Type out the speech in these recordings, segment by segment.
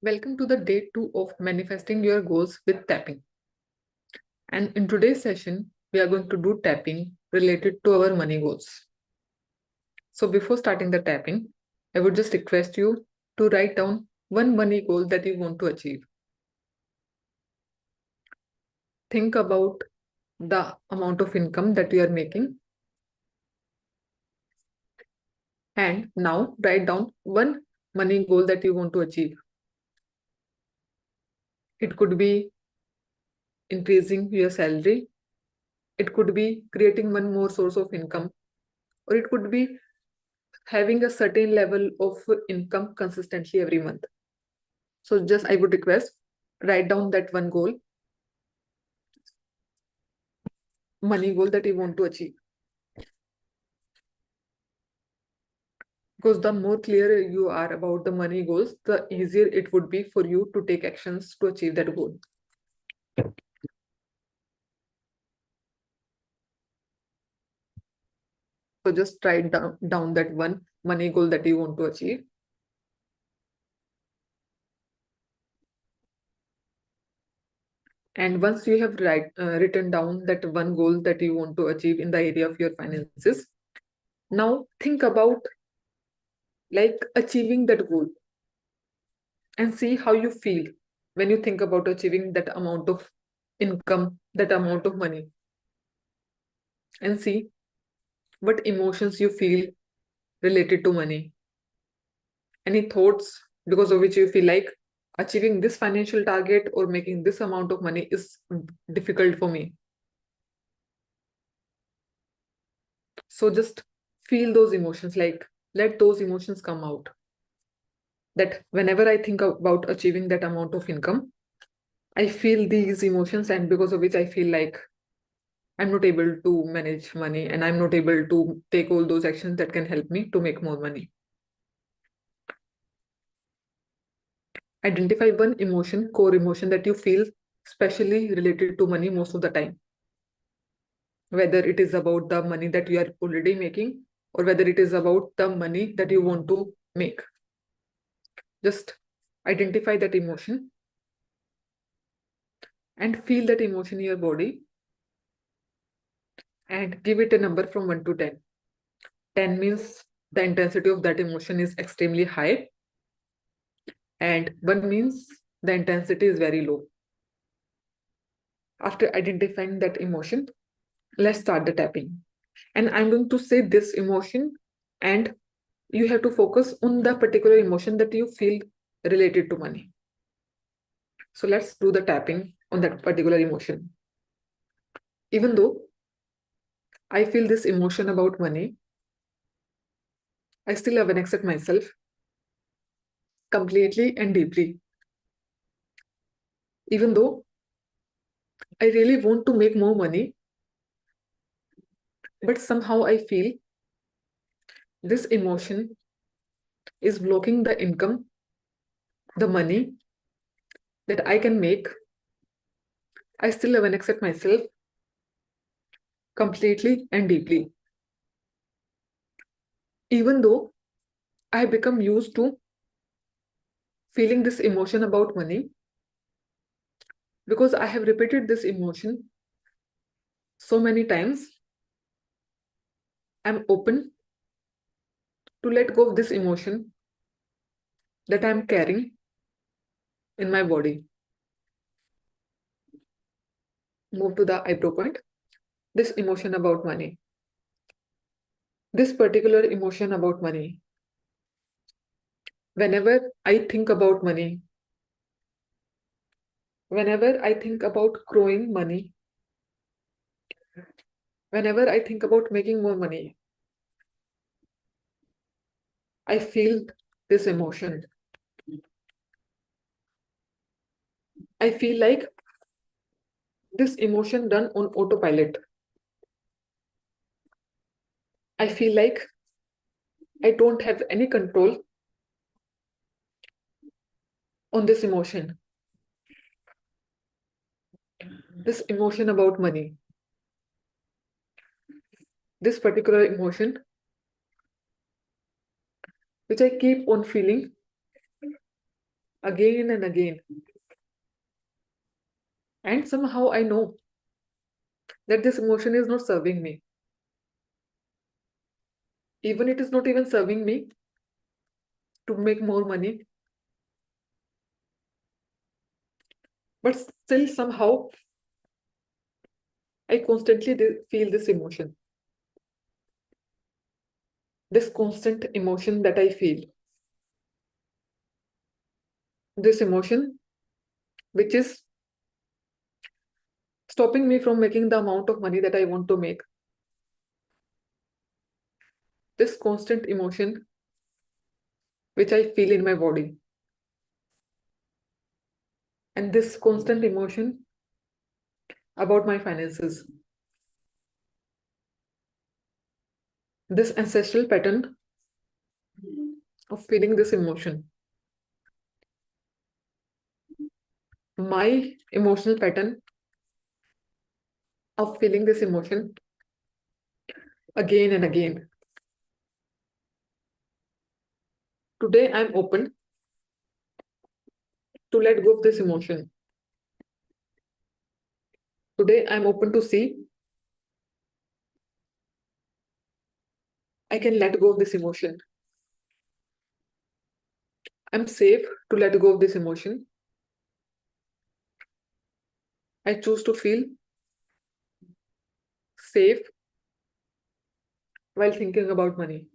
Welcome to the day 2 of manifesting your goals with tapping. And in today's session, we are going to do tapping related to our money goals. So before starting the tapping, I would just request you to write down one money goal that you want to achieve. Think about the amount of income that you are making. And now write down one money goal that you want to achieve. It could be increasing your salary. It could be creating one more source of income, or it could be having a certain level of income consistently every month. So just I would request, write down that one goal, money goal that you want to achieve. Because the more clear you are about the money goals, the easier it would be for you to take actions to achieve that goal. So just write down that one money goal that you want to achieve. And once you have written down that one goal that you want to achieve in the area of your finances, now think about like achieving that goal and see how you feel when you think about achieving that amount of income, that amount of money, and see what emotions you feel related to money. Any thoughts because of which you feel like achieving this financial target or making this amount of money is difficult for me. So just feel those emotions, like let those emotions come out. That whenever I think about achieving that amount of income, I feel these emotions, and because of which I feel like I'm not able to manage money and I'm not able to take all those actions that can help me to make more money. Identify one emotion, core emotion that you feel especially related to money most of the time. Whether it is about the money that you are already making or whether it is about the money that you want to make. Just identify that emotion and feel that emotion in your body and give it a number from 1 to 10. 10 means the intensity of that emotion is extremely high, and 1 means the intensity is very low. After identifying that emotion, let's start the tapping. And I'm going to say this emotion, and you have to focus on the particular emotion that you feel related to money. So let's do the tapping on that particular emotion. Even though I feel this emotion about money, I still have an accept myself completely and deeply. Even though I really want to make more money, but somehow I feel this emotion is blocking the income, the money that I can make. I still have an accept myself completely and deeply. Even though I have become used to feeling this emotion about money, because I have repeated this emotion so many times, I'm open to let go of this emotion that I'm carrying in my body. Move to the eyebrow point. This emotion about money. This particular emotion about money. Whenever I think about money, whenever I think about growing money, whenever I think about making more money, I feel this emotion. I feel like this emotion done on autopilot. I feel like I don't have any control on this emotion. This emotion about money. This particular emotion, which I keep on feeling again and again. And somehow I know that this emotion is not serving me. Even it is not even serving me to make more money. But still, somehow, I constantly feel this emotion. This constant emotion that I feel. This emotion, which is stopping me from making the amount of money that I want to make. This constant emotion, which I feel in my body. And this constant emotion about my finances. This ancestral pattern of feeling this emotion. My emotional pattern of feeling this emotion again and again. Today, I'm open to let go of this emotion. Today, I'm open to see I can let go of this emotion. I'm safe to let go of this emotion. I choose to feel safe while thinking about money.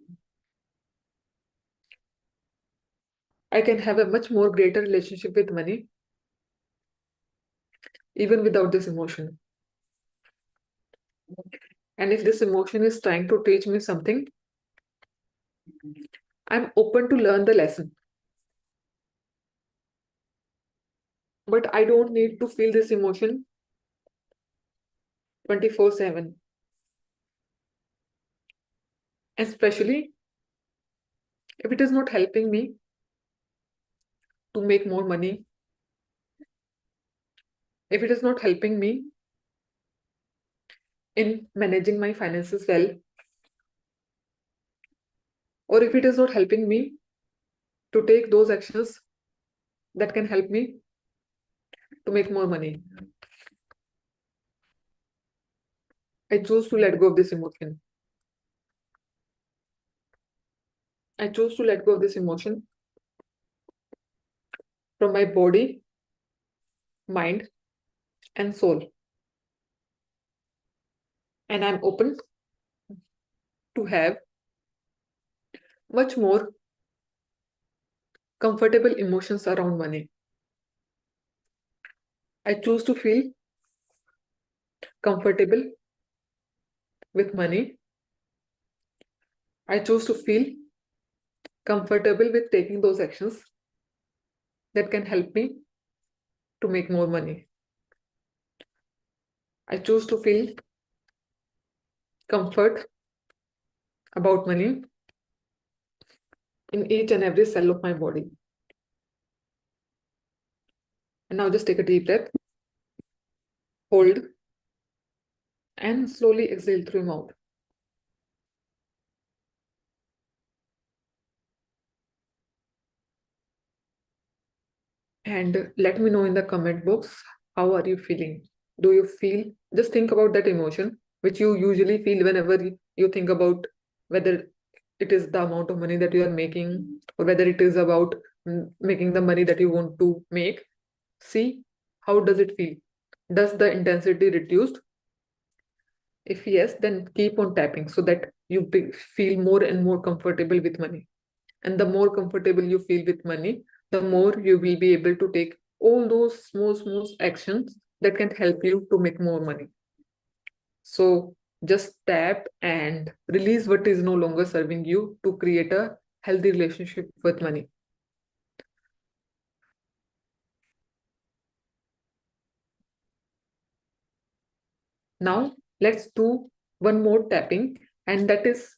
I can have a much more greater relationship with money even without this emotion. And if this emotion is trying to teach me something, I'm open to learn the lesson. But I don't need to feel this emotion 24/7. Especially if it is not helping me to make more money, if it is not helping me in managing my finances well, or if it is not helping me to take those actions that can help me to make more money. I choose to let go of this emotion. I choose to let go of this emotion from my body, mind, and soul. And I'm open to have much more comfortable emotions around money. I choose to feel comfortable with money. I choose to feel comfortable with taking those actions that can help me to make more money. I choose to feel comfort about money in each and every cell of my body. And now just take a deep breath, hold, and slowly exhale through your mouth. And let me know in the comment box, how are you feeling? Do you feel, just think about that emotion which you usually feel whenever you think about whether it is the amount of money that you are making or whether it is about making the money that you want to make. See, how does it feel? Does the intensity reduced? If yes, then keep on tapping so that you feel more and more comfortable with money. And the more comfortable you feel with money, the more you will be able to take all those small actions that can help you to make more money. So just tap and release what is no longer serving you to create a healthy relationship with money. Now let's do one more tapping, and that is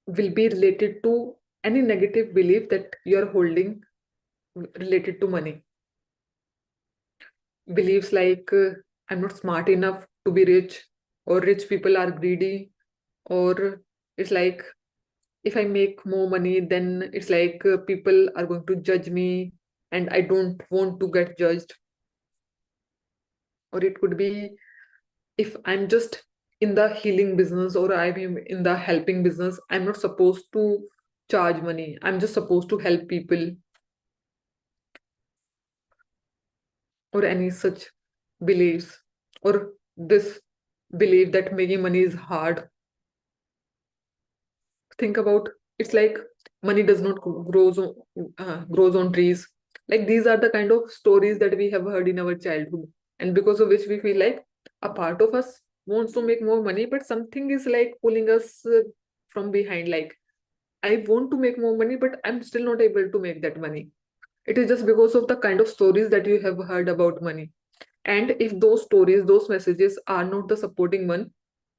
will be related to any negative belief that you are holding related to money. Beliefs like I'm not smart enough to be rich, or rich people are greedy, or it's like if I make more money, then it's like people are going to judge me, and I don't want to get judged. Or it could be, if I'm just in the healing business or I'm in the helping business, I'm not supposed to charge money. I'm just supposed to help people, or any such beliefs, or this belief that making money is hard. Think about, it's like money does not grows on trees. Like these are the kind of stories that we have heard in our childhood, and because of which we feel like a part of us wants to make more money, but something is like pulling us from behind. Like, I want to make more money, but I'm still not able to make that money. It is just because of the kind of stories that you have heard about money. And if those stories, those messages are not the supporting one,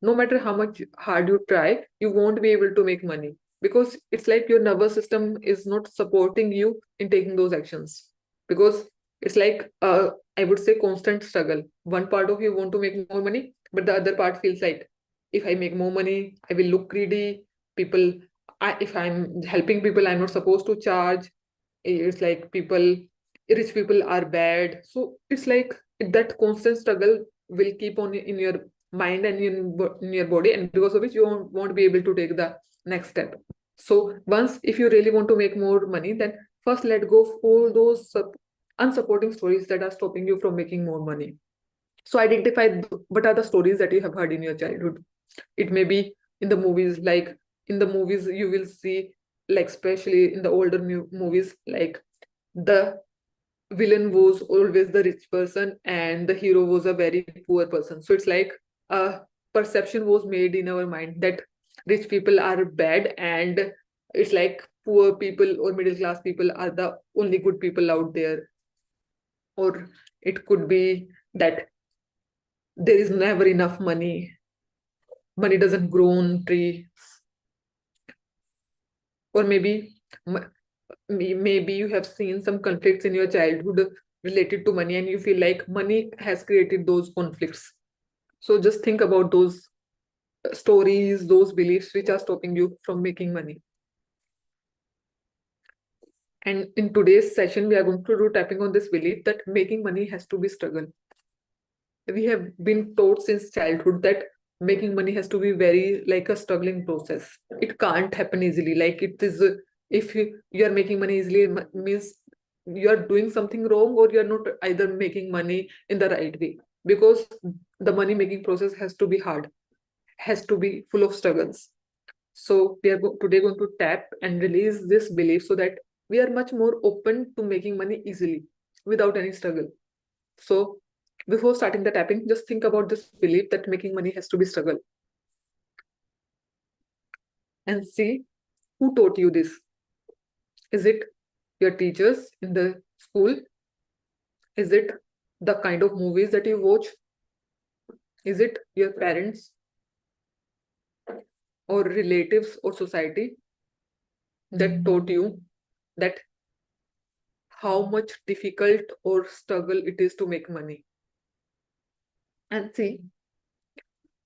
no matter how much hard you try, you won't be able to make money, because it's like your nervous system is not supporting you in taking those actions. Because it's like, I would say, constant struggle. One part of you want to make more money, but the other part feels like, if I make more money, I will look greedy. People, if I'm helping people, I'm not supposed to charge. It's like people, rich people are bad. So it's like that constant struggle will keep on in your mind and in your body, and because of which you won't be able to take the next step. So once, if you really want to make more money, then first let go of all those unsupporting stories that are stopping you from making more money. So identify what are the stories that you have heard in your childhood. It may be in the movies. Like in the movies you will see, like especially in the older movies, like the villain was always the rich person and the hero was a very poor person. So it's like a perception was made in our mind that rich people are bad, and it's like poor people or middle class people are the only good people out there. Or it could be that there is never enough money, money doesn't grow on trees. Or maybe you have seen some conflicts in your childhood related to money, and you feel like money has created those conflicts. So just think about those stories, those beliefs which are stopping you from making money. And in today's session, we are going to do tapping on this belief that making money has to be struggle. We have been taught since childhood that making money has to be very like a struggling process. It can't happen easily. Like it is, if you are making money easily, means you are doing something wrong, or you are not either making money in the right way. Because the money making process has to be hard, has to be full of struggles. So we are today going to tap and release this belief so that we are much more open to making money easily without any struggle. So before starting the tapping, just think about this belief that making money has to be struggle, and see who taught you this. Is it your teachers in the school? Is it the kind of movies that you watch? Is it your parents or relatives or society that taught you that how much difficult or struggle it is to make money? And see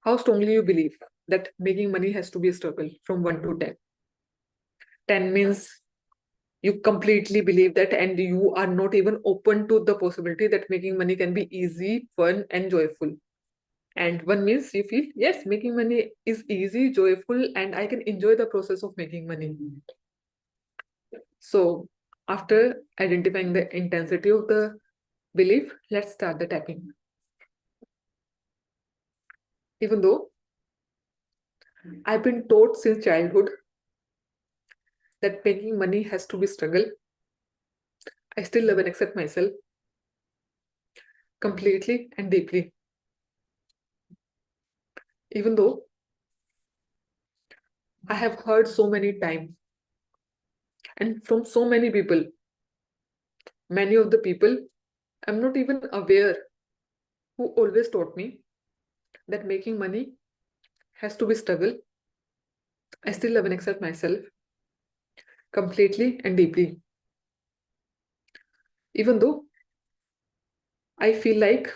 how strongly you believe that making money has to be a struggle from 1 to 10. 10 means you completely believe that, and you are not even open to the possibility that making money can be easy, fun, and joyful. And 1 means you feel, yes, making money is easy, joyful, and I can enjoy the process of making money. So after identifying the intensity of the belief, let's start the tapping. Even though I've been taught since childhood that making money has to be struggle, I still love and accept myself completely and deeply. Even though I have heard so many times and from so many people, many of the people I'm not even aware, who always taught me that making money has to be struggle, I still love and accept myself completely and deeply. Even though I feel like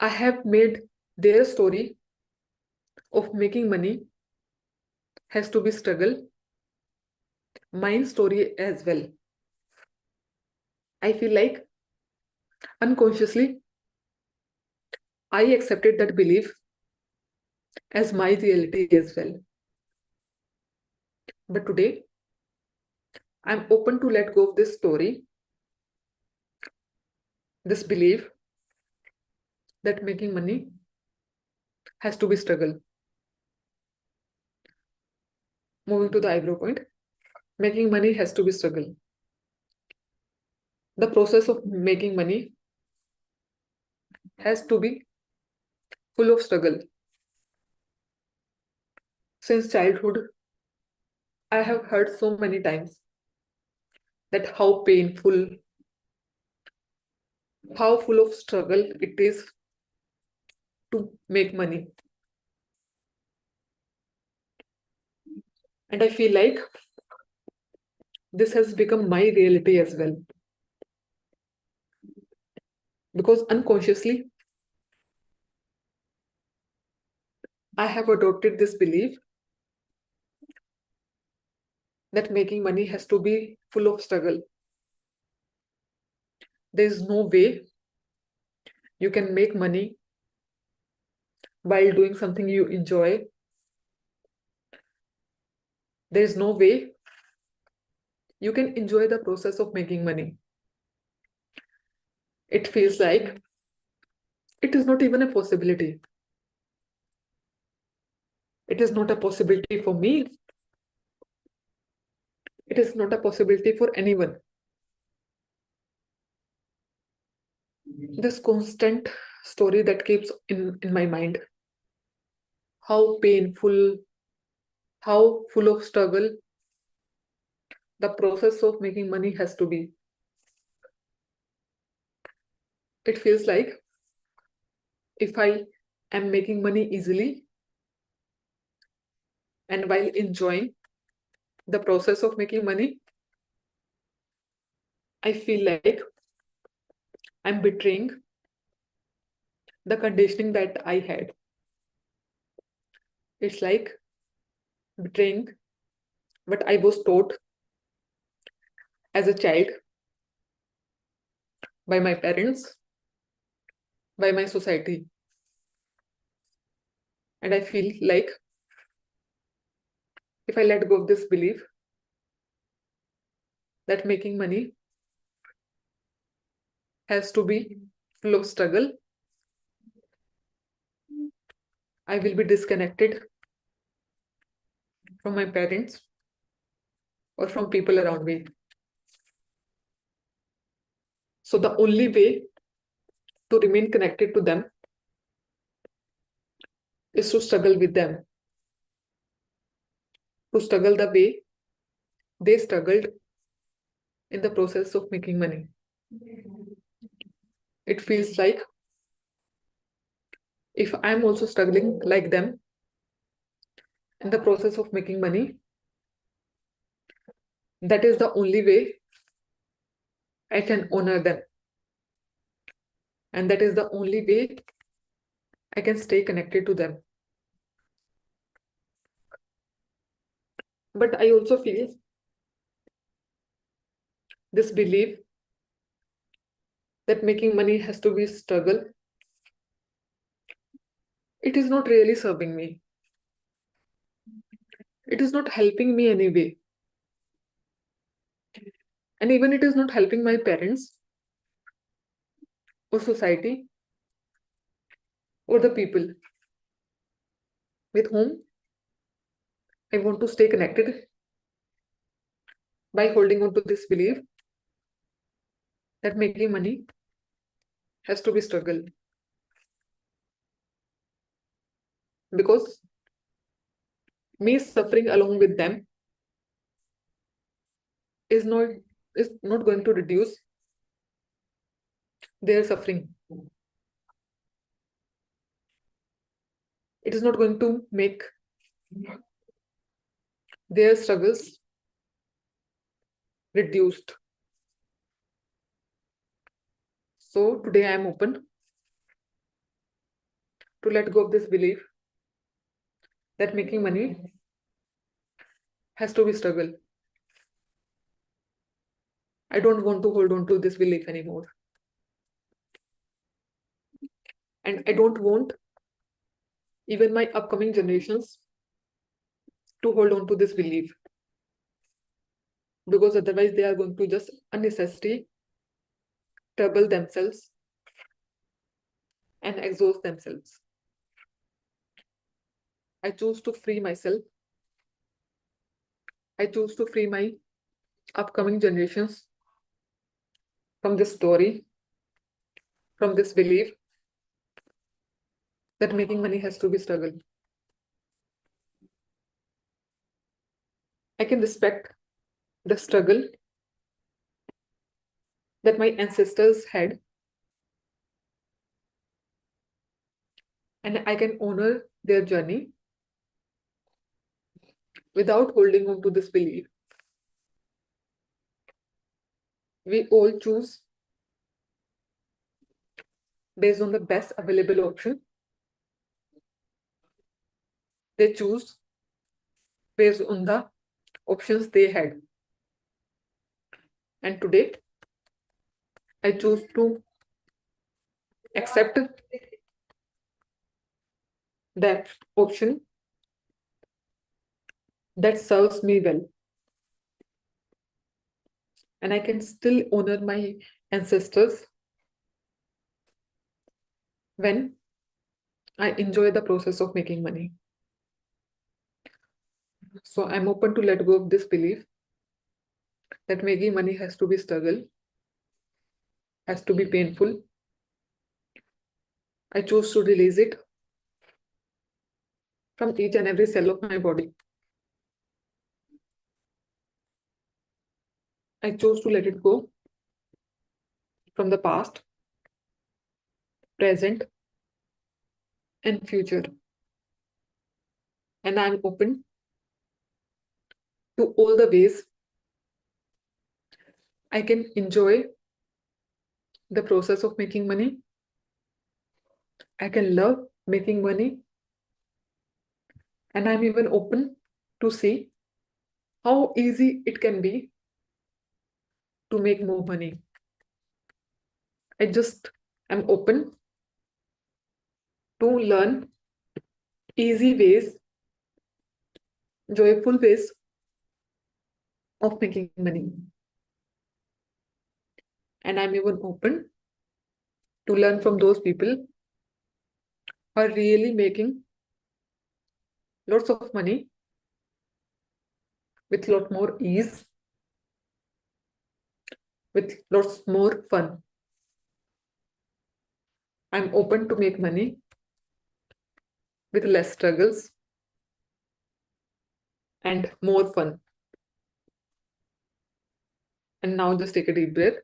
I have made their story of making money has to be struggle, my story as well. I feel like unconsciously I accepted that belief as my reality as well. But today, I'm open to let go of this story, this belief that making money has to be struggle. Moving to the eyebrow point, making money has to be struggle. The process of making money has to be full of struggle. Since childhood, I have heard so many times that how painful, how full of struggle it is to make money. And I feel like this has become my reality as well. Because unconsciously, I have adopted this belief that making money has to be full of struggle. There is no way you can make money while doing something you enjoy. There is no way you can enjoy the process of making money. It feels like it is not even a possibility. It is not a possibility for me. It is not a possibility for anyone. This constant story that keeps in my mind. How painful, how full of struggle the process of making money has to be. It feels like if I am making money easily and while enjoying the process of making money, I feel like I'm betraying the conditioning that I had. It's like betraying what I was taught as a child by my parents, by my society. And I feel like if I let go of this belief that making money has to be full of struggle, I will be disconnected from my parents or from people around me. So the only way to remain connected to them is to struggle with them, to struggle the way they struggled in the process of making money. It feels like if I'm also struggling like them in the process of making money, that is the only way I can honor them. And that is the only way I can stay connected to them. But I also feel this belief that making money has to be struggle, it is not really serving me. It is not helping me anyway. And even it is not helping my parents or society or the people with whom I want to stay connected by holding on to this belief that making money has to be struggle. Because me suffering along with them is not going to reduce their suffering. It is not going to make their struggles reduced. So today I am open to let go of this belief that making money has to be struggle. I don't want to hold on to this belief anymore. And I don't want even my upcoming generations to hold on to this belief, because otherwise they are going to just unnecessarily trouble themselves and exhaust themselves. I choose to free myself. I choose to free my upcoming generations from this story, from this belief that making money has to be struggle. I can respect the struggle that my ancestors had, and I can honor their journey without holding on to this belief. We all choose based on the best available option. They choose based on the options they had. And today, I choose to accept that option that serves me well. And I can still honor my ancestors when I enjoy the process of making money. So I'm open to let go of this belief that making money has to be struggle, has to be painful. I choose to release it from each and every cell of my body. I chose to let it go from the past, present, and future. And I'm open to all the ways I can enjoy the process of making money. I can love making money. And I'm even open to see how easy it can be to make more money. I just am open to learn easy ways, joyful ways of making money. And I'm even open to learn from those people who are really making lots of money with lot more ease, with lots more fun. I'm open to make money with less struggles and more fun. And now just take a deep breath,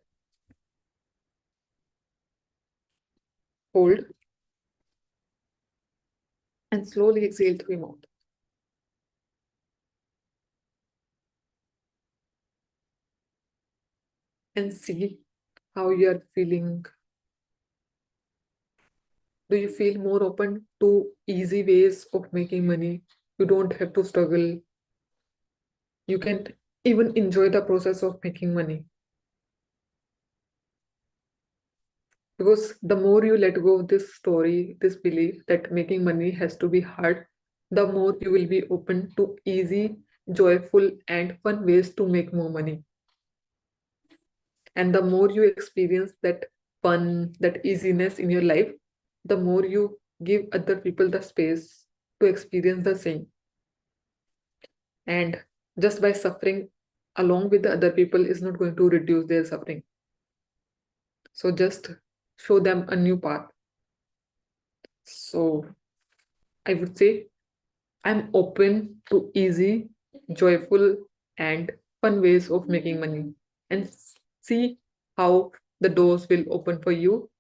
hold, and slowly exhale through your mouth. And see how you are feeling. Do you feel more open to easy ways of making money? You don't have to struggle. You can even enjoy the process of making money. Because the more you let go of this story, this belief that making money has to be hard, the more you will be open to easy, joyful, and fun ways to make more money. And the more you experience that fun, that easiness in your life, the more you give other people the space to experience the same. And just by suffering along with the other people is not going to reduce their suffering. So just show them a new path. So I would say I'm open to easy, joyful, and fun ways of making money, and see how the doors will open for you.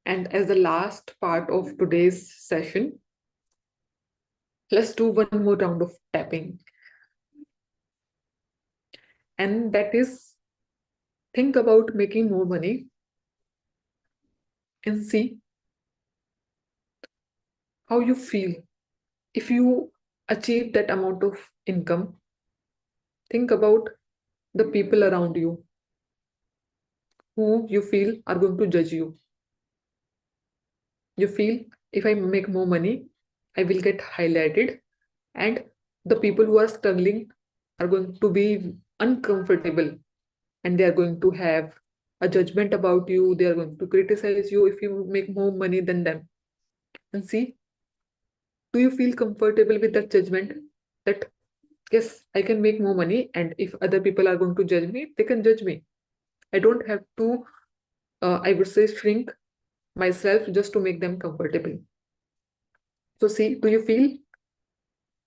And as the last part of today's session, let's do one more round of tapping. And that is, think about making more money and see how you feel if you achieve that amount of income, think about the people around you who you feel are going to judge you. You feel if I make more money, I will get highlighted, and the people who are struggling are going to be uncomfortable, and they are going to have a judgment about you. They are going to criticize you if you make more money than them. And see, do you feel comfortable with that judgment? That yes, I can make more money, and if other people are going to judge me, they can judge me. I don't have to, I would say, shrink myself just to make them comfortable. So, see, do you feel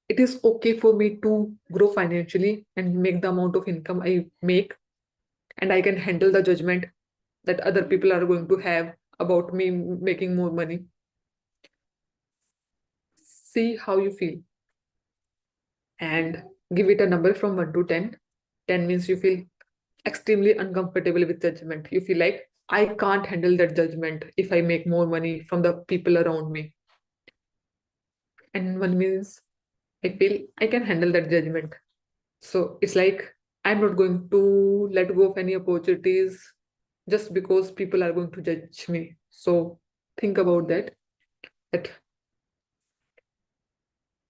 it is okay for me to grow financially and make the amount of income I make, and I can handle the judgment that other people are going to have about me making more money? See how you feel and give it a number from 1 to 10. 10 means you feel extremely uncomfortable with judgment. You feel like I can't handle that judgment if I make more money from the people around me. And 1 means I feel I can handle that judgment. So it's like I'm not going to let go of any opportunities just because people are going to judge me. So think about that. that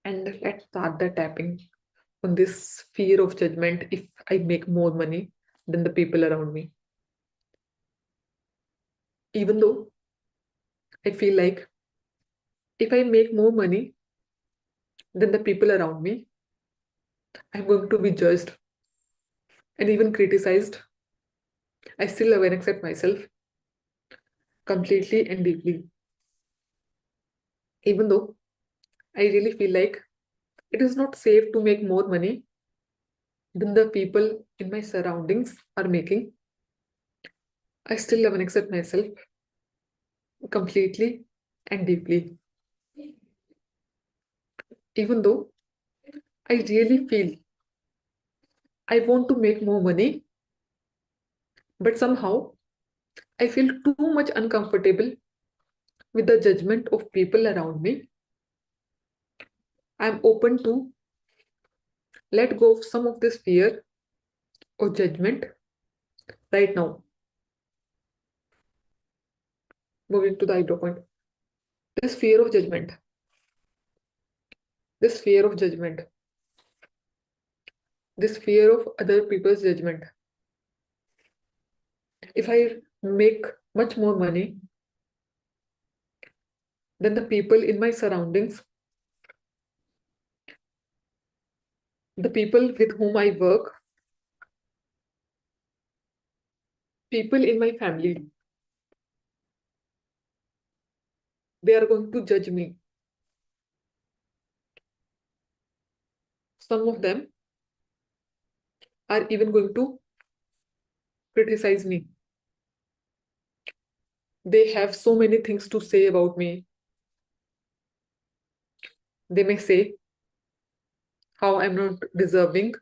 and let's start the tapping on this fear of judgment if I make more money than the people around me. Even though I feel like if I make more money than the people around me, I'm going to be judged and even criticized. I still love and accept myself completely and deeply. Even though I really feel like it is not safe to make more money than the people in my surroundings are making, I still love and accept myself completely and deeply. Even though I really feel I want to make more money, but somehow I feel too much uncomfortable with the judgment of people around me. I'm open to let go of some of this fear or judgment right now. Moving to the eyebrow point. This fear of judgment, this fear of judgment, this fear of other people's judgment. If I make much more money than the people in my surroundings, the people with whom I work, people in my family, they are going to judge me. Some of them are even going to criticize me. They have so many things to say about me. They may say how I'm not deserving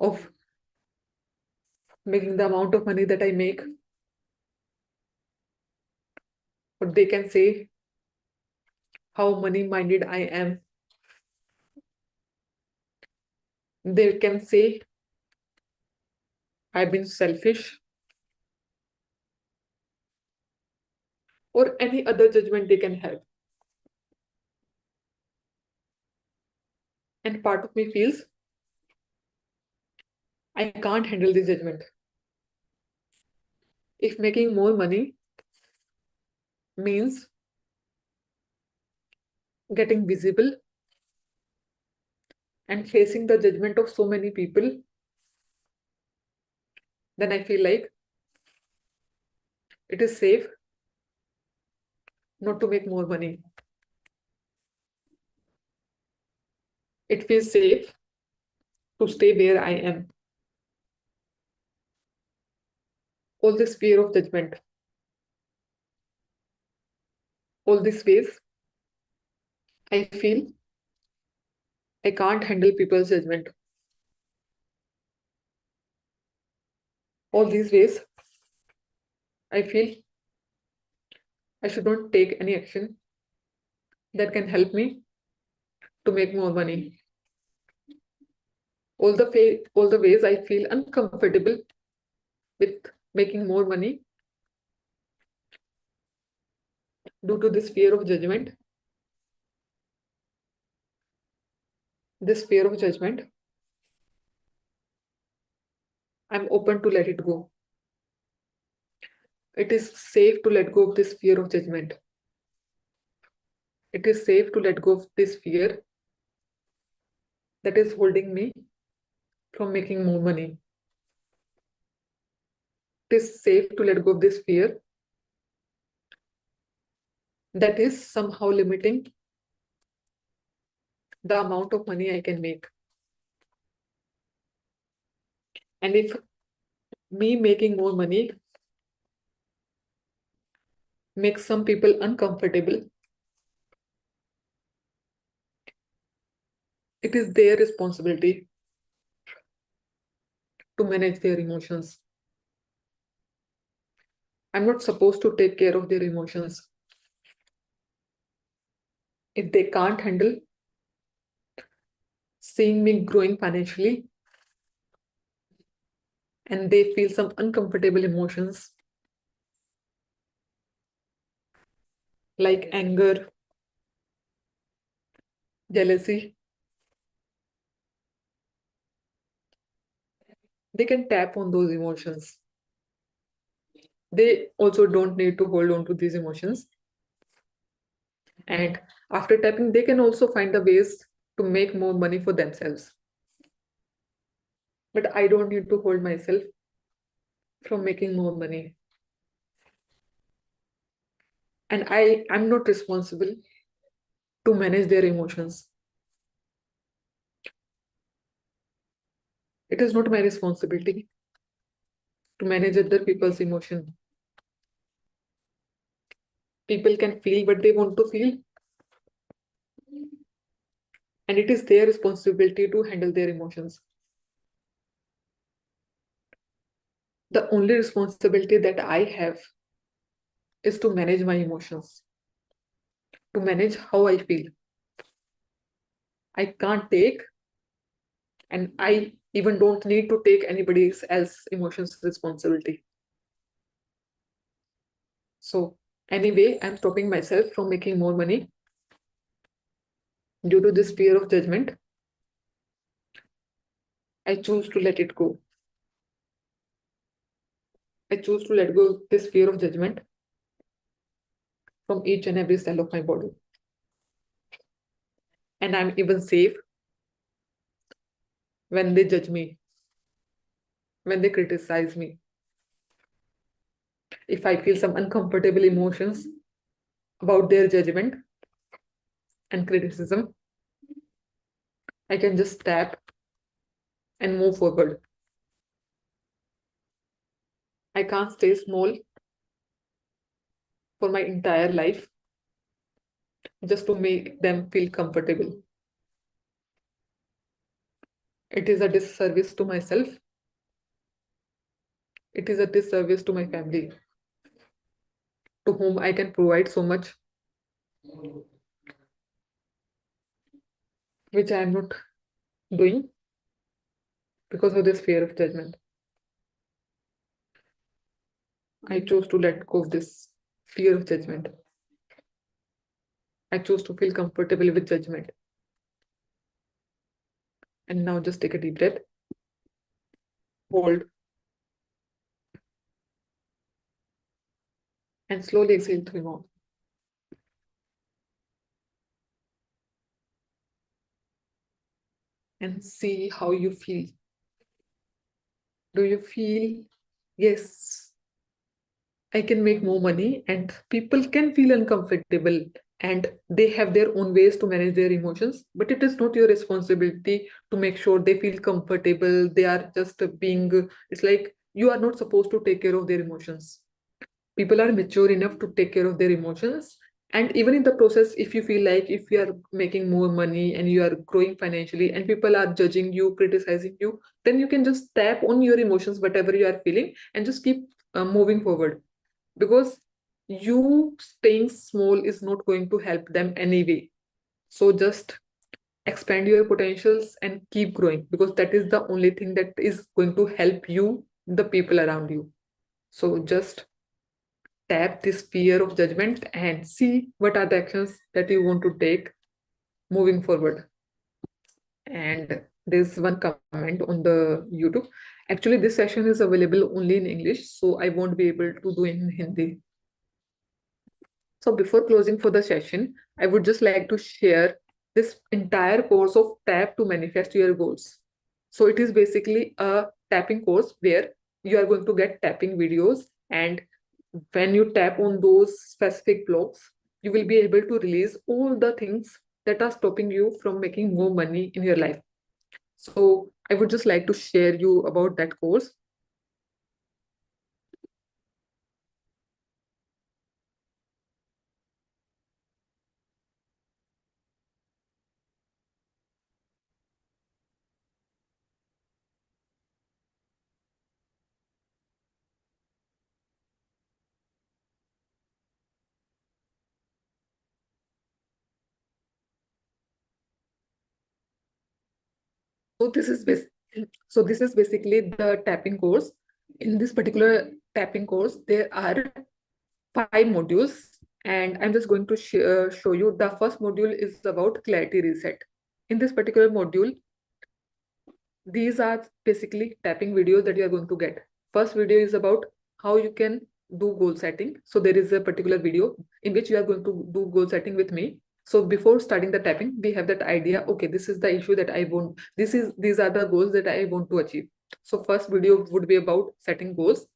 of making the amount of money that I make. Or they can say how money minded I am. They can say I've been selfish, or any other judgment they can have. And part of me feels I can't handle this judgment. If making more money means getting visible and facing the judgment of so many people, then I feel like it is safe not to make more money. It feels safe to stay where I am. All this fear of judgment, all these ways, I feel I can't handle people's judgment. All these ways, I feel I should not take any action that can help me to make more money. All the ways I feel uncomfortable with making more money due to this fear of judgment. This fear of judgment, I'm open to let it go. It is safe to let go of this fear of judgment. It is safe to let go of this fear that is holding me from making more money. It is safe to let go of this fear that is somehow limiting the amount of money I can make. And if me making more money makes some people uncomfortable, it is their responsibility to manage their emotions. I'm not supposed to take care of their emotions. If they can't handle seeing me growing financially and they feel some uncomfortable emotions like anger, jealousy, they can tap on those emotions. They also don't need to hold on to these emotions. And after tapping, they can also find the ways to make more money for themselves. But I don't need to hold myself from making more money. And I'm not responsible to manage their emotions. It is not my responsibility to manage other people's emotion. People can feel what they want to feel, and it is their responsibility to handle their emotions. The only responsibility that I have is to manage my emotions, to manage how I feel. I can't take, and I even don't need to take anybody else's emotions responsibility. So anyway, I'm stopping myself from making more money due to this fear of judgment. I choose to let it go. I choose to let go of this fear of judgment from each and every cell of my body. And I'm even safe when they judge me, when they criticize me. If I feel some uncomfortable emotions about their judgment and criticism, I can just tap and move forward. I can't stay small for my entire life just to make them feel comfortable. It is a disservice to myself. It is a disservice to my family, to whom I can provide so much, which I am not doing because of this fear of judgment. I chose to let go of this fear of judgment. I chose to feel comfortable with judgment. And now just take a deep breath. Hold. And slowly exhale through your mouth. And see how you feel. Do you feel, yes, I can make more money, and people can feel uncomfortable and they have their own ways to manage their emotions, but it is not your responsibility to make sure they feel comfortable. They are just being, it's like you are not supposed to take care of their emotions. People are mature enough to take care of their emotions. And even in the process, if you feel like if you are making more money and you are growing financially and people are judging you, criticizing you, then you can just tap on your emotions, whatever you are feeling, and just keep moving forward. Because you staying small is not going to help them anyway. So just expand your potentials and keep growing, because that is the only thing that is going to help you, the people around you. So just tap this fear of judgment and see what are the actions that you want to take moving forward. And there's one comment on the YouTube. Actually, this session is available only in English, so I won't be able to do in Hindi. So before closing for the session, I would just like to share this entire course of Tap to Manifest Your Goals. So it is basically a tapping course where you are going to get tapping videos, and when you tap on those specific blocks, you will be able to release all the things that are stopping you from making more money in your life. So I would just like to share you about that course. So this is basically the tapping course. In this particular tapping course, there are 5 modules, and I'm just going to show you. The first module is about clarity reset. In this particular module, these are basically tapping videos that you are going to get. First video is about how you can do goal setting. So there is a particular video in which you are going to do goal setting with me. So before starting the tapping, we have that idea, okay, this is the issue that I want, these are the goals that I want to achieve. So first video would be about setting goals.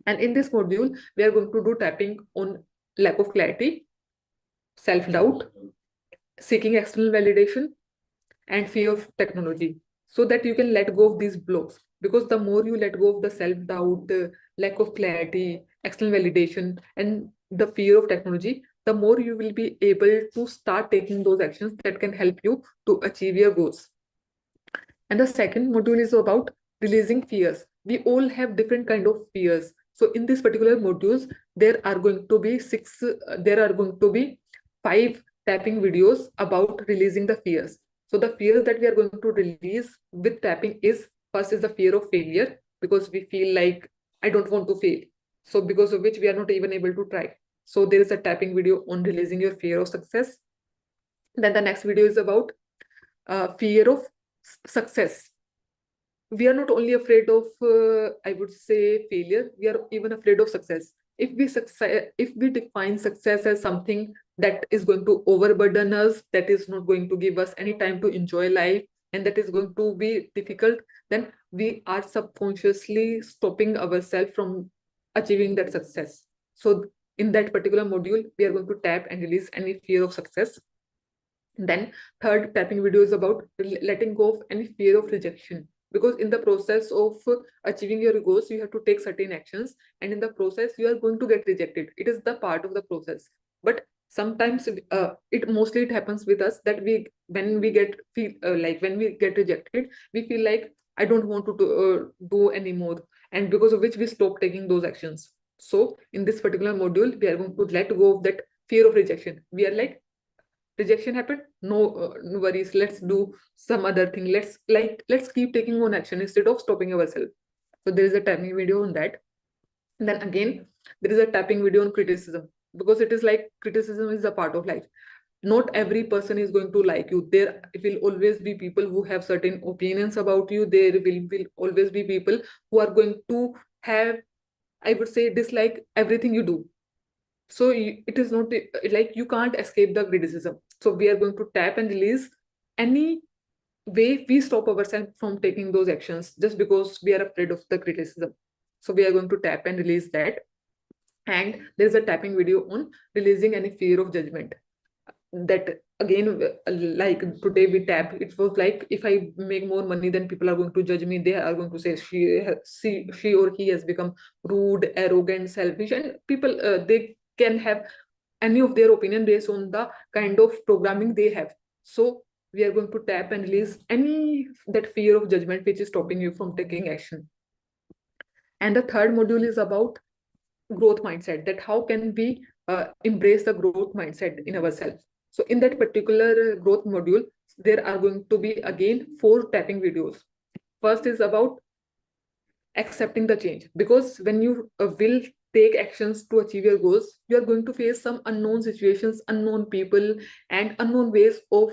And in this module, we are going to do tapping on lack of clarity, self-doubt, seeking external validation, and fear of technology, so that you can let go of these blocks. Because the more you let go of the self-doubt, the lack of clarity, external validation, and the fear of technology, the more you will be able to start taking those actions that can help you to achieve your goals. And the second module is about releasing fears. We all have different kind of fears. So in this particular modules, there are going to be there are going to be 5 tapping videos about releasing the fears. So the fears that we are going to release with tapping is, first is the fear of failure, because we feel like I don't want to fail. So because of which we are not even able to try. So there is a tapping video on releasing your fear of success. Then the next video is about fear of success. We are not only afraid of I would say failure, we are even afraid of success. If we define success as something that is going to overburden us, that is not going to give us any time to enjoy life, and that is going to be difficult, then we are subconsciously stopping ourselves from achieving that success. So in that particular module, we are going to tap and release any fear of success. Then third tapping video is about letting go of any fear of rejection, because in the process of achieving your goals, you have to take certain actions, and in the process you are going to get rejected. It is the part of the process. But sometimes it happens with us that we when we get feel like when we get rejected, we feel like I don't want to do anymore, and because of which we stop taking those actions. So in this particular module, we are going to let go of that fear of rejection. We are like, rejection happened, no worries, let's do some other thing, let's keep taking on action instead of stopping ourselves. So there is a tapping video on that. And then again, there is a tapping video on criticism, because it is like criticism is a part of life. Not every person is going to like you. There will always be people who have certain opinions about you. There will always be people who are going to have, I would say, dislike everything you do. So it is not like you can't escape the criticism. So we are going to tap and release any way we stop ourselves from taking those actions just because we are afraid of the criticism. So we are going to tap and release that. And there's a tapping video on releasing any fear of judgment. That again, like today we tap, it was like, if I make more money, then people are going to judge me. They are going to say she or he has become rude, arrogant, selfish, and people they can have any of their opinion based on the kind of programming they have. So we are going to tap and release any that fear of judgment which is stopping you from taking action. And the third module is about growth mindset, that how can we embrace the growth mindset in ourselves. So in that particular growth module, there are going to be again 4 tapping videos. First is about accepting the change, because when you will take actions to achieve your goals, you are going to face some unknown situations, unknown people, and unknown ways of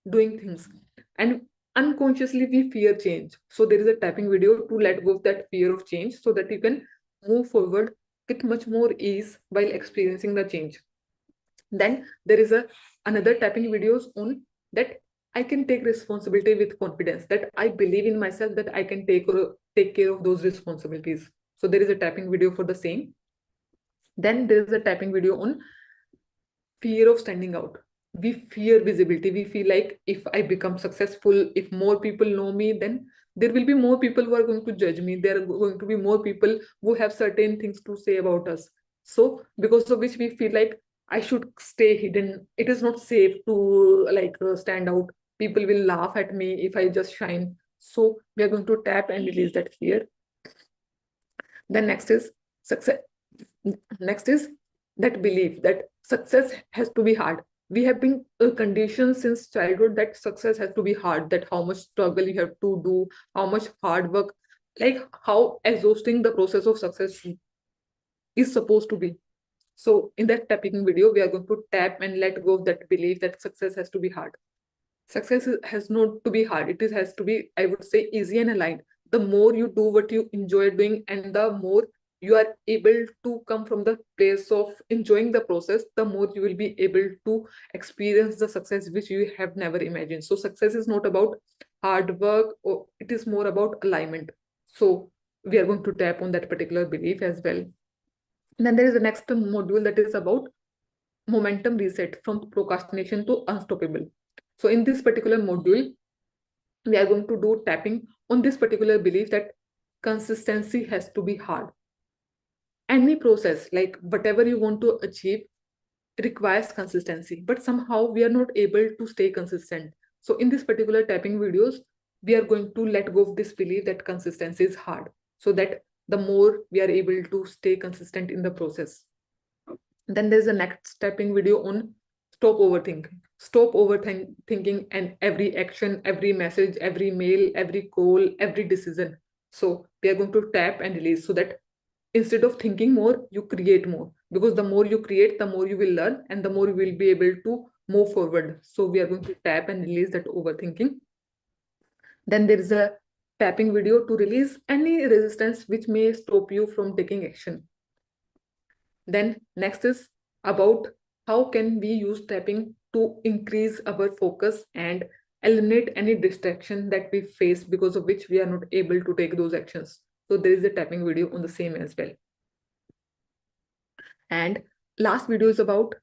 doing things, and unconsciously we fear change. So there is a tapping video to let go of that fear of change, so that you can move forward with much more ease while experiencing the change. Then there is a another tapping videos on that I can take responsibility with confidence, that I believe in myself, that I can take care of those responsibilities. So there is a tapping video for the same. Then there is a tapping video on fear of standing out. We fear visibility. We feel like if I become successful, if more people know me, then there will be more people who are going to judge me. There are going to be more people who have certain things to say about us. So because of which we feel like I should stay hidden. It is not safe to stand out. People will laugh at me if I just shine. So we are going to tap and release that fear. Then next is success. Next is that belief that success has to be hard. We have been conditioned since childhood that success has to be hard, that how much struggle you have to do, how much hard work, like how exhausting the process of success is supposed to be. So in that tapping video, we are going to tap and let go of that belief that success has to be hard. Success has not to be hard. It has to be, I would say, easy and aligned. The more you do what you enjoy doing, and the more you are able to come from the place of enjoying the process, the more you will be able to experience the success which you have never imagined. So success is not about hard work, or it is more about alignment. So we are going to tap on that particular belief as well. And then there is the next module that is about momentum reset from procrastination to unstoppable. So in this particular module, we are going to do tapping on this particular belief that consistency has to be hard. Any process, like whatever you want to achieve, requires consistency, but somehow we are not able to stay consistent. So in this particular tapping videos, we are going to let go of this belief that consistency is hard, so that the more we are able to stay consistent in the process. Then there's a next tapping video on stop overthinking. Stop overthinking and every action, every message, every mail, every call, every decision. So we are going to tap and release, so that instead of thinking more, you create more. Because the more you create, the more you will learn, and the more you will be able to move forward. So we are going to tap and release that overthinking. Then there is a tapping video to release any resistance which may stop you from taking action. Then next is about how can we use tapping to increase our focus and eliminate any distraction that we face, because of which we are not able to take those actions. So there is a tapping video on the same as well. And last video is about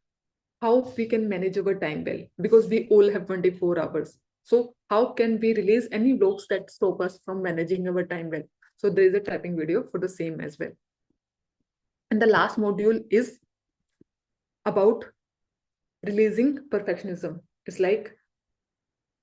how we can manage our time well, because we all have 24 hours. So how can we release any blocks that stop us from managing our time well? So there is a tapping video for the same as well. And the last module is about releasing perfectionism. It's like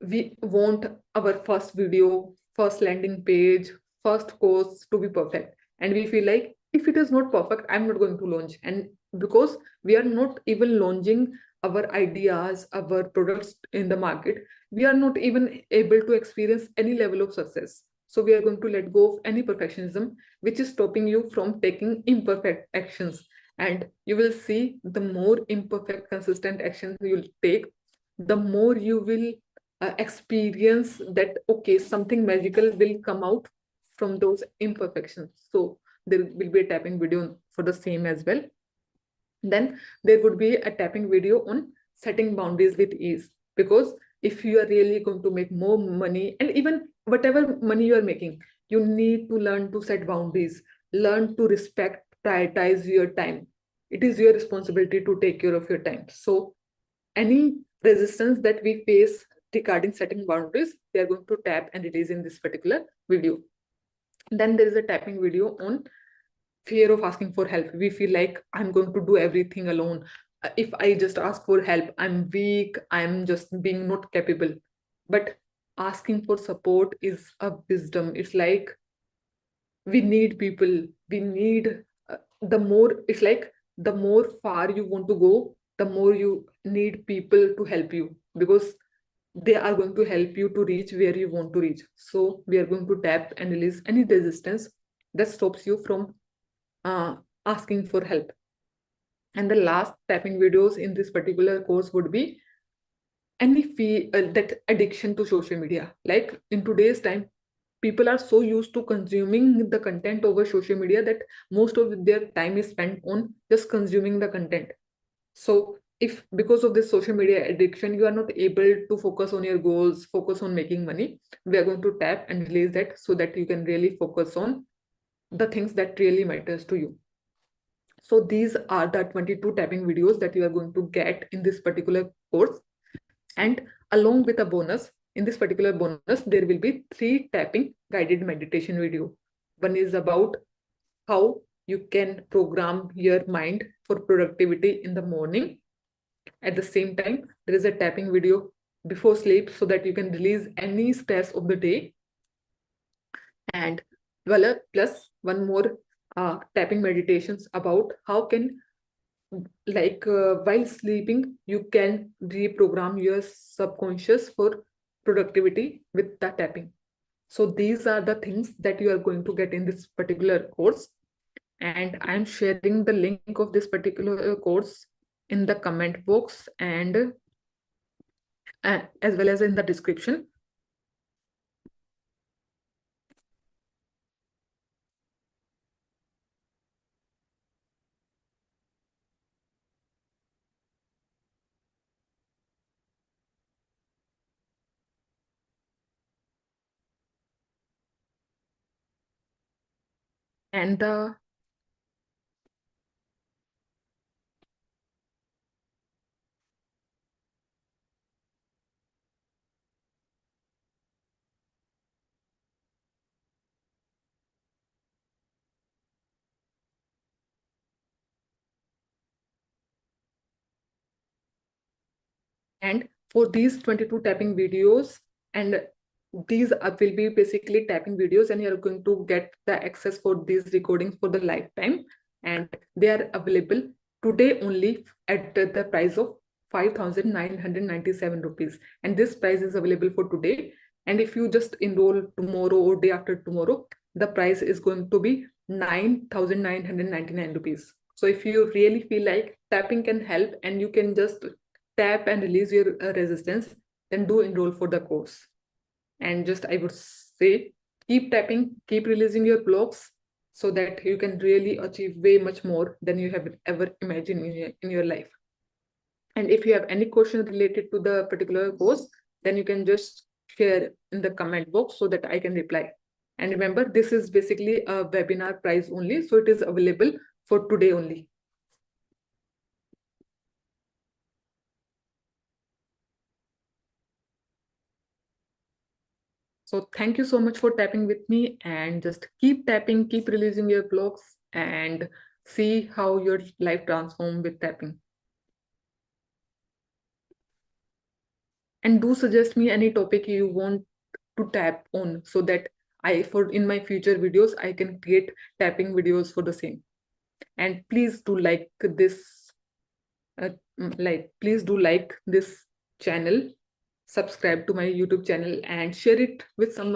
we want our first video, first landing page, first course to be perfect. And we feel like if it is not perfect, I'm not going to launch. And because we are not even launching our ideas, our products in the market, we are not even able to experience any level of success. So we are going to let go of any perfectionism, which is stopping you from taking imperfect actions. And you will see the more imperfect, consistent actions you will take, the more you will experience that, okay, something magical will come out from those imperfections. So there will be a tapping video for the same as well. Then there would be a tapping video on setting boundaries with ease, because if you are really going to make more money, and even whatever money you are making, you need to learn to set boundaries, learn to respect, prioritize your time. It is your responsibility to take care of your time. So any resistance that we face regarding setting boundaries, they are going to tap and release in this particular video. Then there is a tapping video on fear of asking for help. We feel like I'm going to do everything alone. If I just ask for help, I'm weak, I'm just being not capable. But asking for support is a wisdom. It's like we need people. We need the more, it's like the more far you want to go, the more you need people to help you, because they are going to help you to reach where you want to reach. So we are going to tap and release any resistance that stops you from asking for help. And the last tapping videos in this particular course would be any that addiction to social media. Like in today's time, people are so used to consuming the content over social media that most of their time is spent on just consuming the content. So if because of this social media addiction, you are not able to focus on your goals, focus on making money, we are going to tap and release that so that you can really focus on the things that really matters to you. So these are the 22 tapping videos that you are going to get in this particular course. And along with a bonus, in this particular bonus, there will be 3 tapping guided meditation video. One is about how you can program your mind for productivity in the morning. At the same time, there is a tapping video before sleep so that you can release any stress of the day. And plus one more tapping meditations about how can, like while sleeping, you can reprogram your subconscious for productivity with the tapping. So these are the things that you are going to get in this particular course. And I'm sharing the link of this particular course in the comment box and as well as in the description. And for these 22 tapping videos, and these will be basically tapping videos, and you're going to get the access for these recordings for the lifetime, and they are available today only at the price of 5,997 rupees. And this price is available for today. And if you just enroll tomorrow or day after tomorrow, the price is going to be 9,999 rupees. So if you really feel like tapping can help and you can just tap and release your resistance, then do enroll for the course. And just I would say, keep tapping, keep releasing your blocks so that you can really achieve way much more than you have ever imagined in your life. And if you have any question related to the particular course, then you can just share in the comment box so that I can reply. And remember, this is basically a webinar price only, so it is available for today only. So thank you so much for tapping with me, and just keep tapping, keep releasing your blocks, and see how your life transforms with tapping. And do suggest me any topic you want to tap on so that for in my future videos, I can create tapping videos for the same. And please do like this, please do like this channel, subscribe to my YouTube channel, and share it with someone